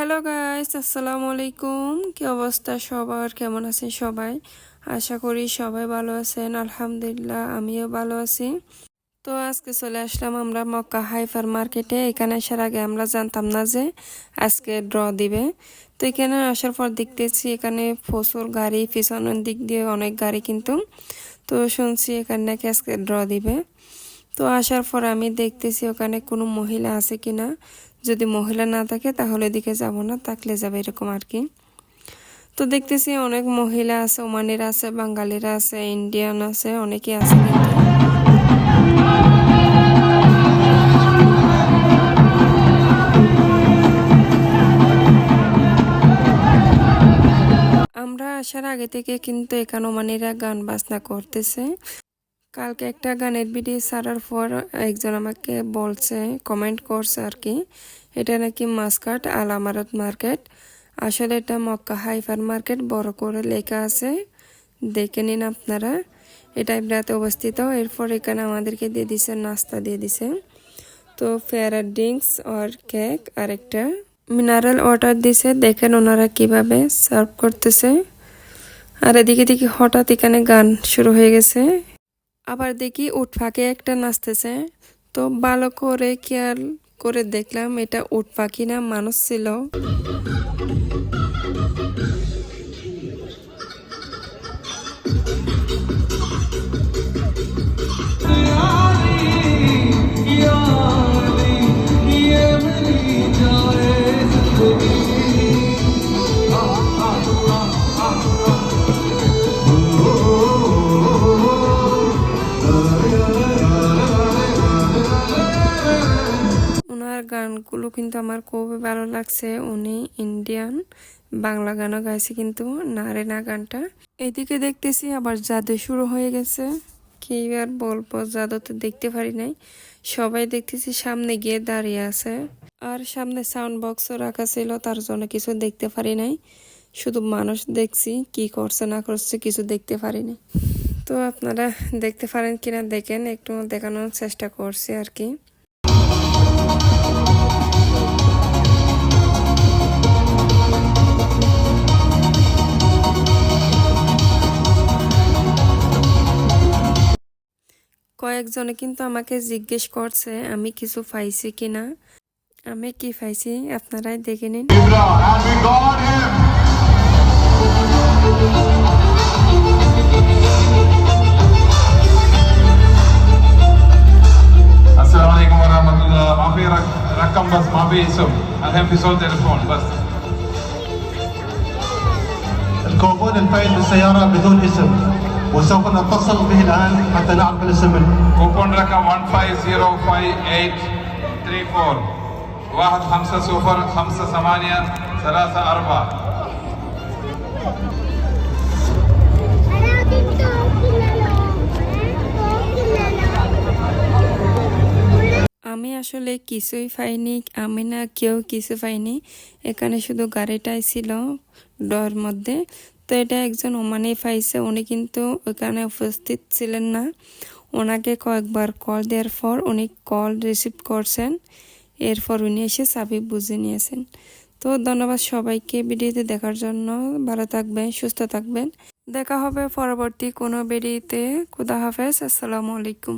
Hello guys, আসসালামু আলাইকুম। কি অবস্থা সবার? কেমন আছেন সবাই? আশা করি সবাই ভালো আছেন। আলহামদুলিল্লাহ, আমিও ভালো আছি। তো আজকে চলে আসলাম আমরা মক্কা হাইপার মার্কেটে। এখানে আসার আগে আমরা জানতাম না যে আজকে ড্র দিবে। তো এখানে আসার পর দেখতেছি এখানে প্রচুর গাড়ি, পিছনের দিক দিয়ে অনেক গাড়ি কিন্তু। তো শুনছি এখানে নাকি আজকে ড্র দিবে। তো আসার পর আমি দেখতেছি ওখানে কোনো মহিলা আছে কিনা। যদি মহিলা না থাকে তাহলে এদিকে যাব না, থাকলে যাবে এরকম আর কি। তো দেখতেছি অনেক মহিলা আছে, ওমানিরা আছে, বাঙালিরা আছে, ইন্ডিয়ান আছে, অনেকে আছে কিন্তু। আমরা আসার আগে থেকে কিন্তু এখানে ওমানিরা গান বাজনা করতেছে। কালকে একটা গানের ভিডিও ছাড়ার পর একজন আমাকে বলছে, কমেন্ট করছে আর কি, এটা নাকি মাসকাট আল আমারত মার্কেট। আসলে এটা মক্কা হাইপার মার্কেট, বড় করে লেখা আছে, দেখে নিন আপনারা। এটা ইব্রাতে অবস্থিত। এরপর এখানে আমাদেরকে দিয়ে দিছে, নাস্তা দিয়ে দিছে। তো ফেয়ার ড্রিঙ্কস আর কেক আর একটা মিনারেল ওয়াটার দিছে। দেখেন ওনারা কিভাবে সার্ভ করতেছে। আর এদিকে দেখি হঠাৎ এখানে গান শুরু হয়ে গেছে। আবার দেখি উট পাখি একটা নাচতেছে। তো ভালো করে খেয়াল করে দেখলাম এটা উট পাখি না, মানুষ ছিল। ওনার গানগুলো কিন্তু আমার খুবই ভালো লাগছে। উনি ইন্ডিয়ান, বাংলা গানও গাইছে কিন্তু, না রে না গানটা। এদিকে দেখতেছি আবার জাদু শুরু হয়ে গেছে। কি আর বলবো, জাদু তো দেখতে পারি নাই। সবাই দেখতেছি সামনে গিয়ে দাঁড়িয়ে আছে। আর সামনে সাউন্ড বক্সও রাখা ছিল, তার জন্য কিছু দেখতে পারি নাই। শুধু মানুষ দেখছি, কি করছে না করছে কিছু দেখতে পারিনি। তো আপনারা দেখতে পারেন কিনা দেখেন, একটু দেখানোর চেষ্টা করছি আর কি। কয়েকজনে কিন্তু আমাকে জিজ্ঞেস করছে আমি কিছু পাইছি কিনা। আমি কি পাইছি আপনারাই দেখে নিন। السلام عليكم ورحمة الله. ما في رقم بس ما في اسم. الحين في صوت تليفون بس. الكوبون الفائز بالسيارة بدون اسم، وسوف نتصل به الآن حتى نعرف الاسم منه. كوبون رقم 150584 1505834. আমি আসলে কিছুই পাইনি, আমি না কেউ কিছু পাইনি। এখানে শুধু গাড়িটাই ছিল ডর মধ্যে। তো এটা একজন ওমানি পাইছে, উনি কিন্তু ওখানে উপস্থিত ছিলেন না। ওনাকে কয়েকবার কল দেওয়ার পর উনি কল রিসিভ করছেন। এরপর উনি এসে চাবি বুঝে নিয়েছেন। তো ধন্যবাদ সবাইকে ভিডিওতে দেখার জন্য। ভালো থাকবেন, সুস্থ থাকবেন। দেখা হবে পরবর্তী কোনো ভিডিওতে। খুদা হাফেজ, আসসালামু আলাইকুম।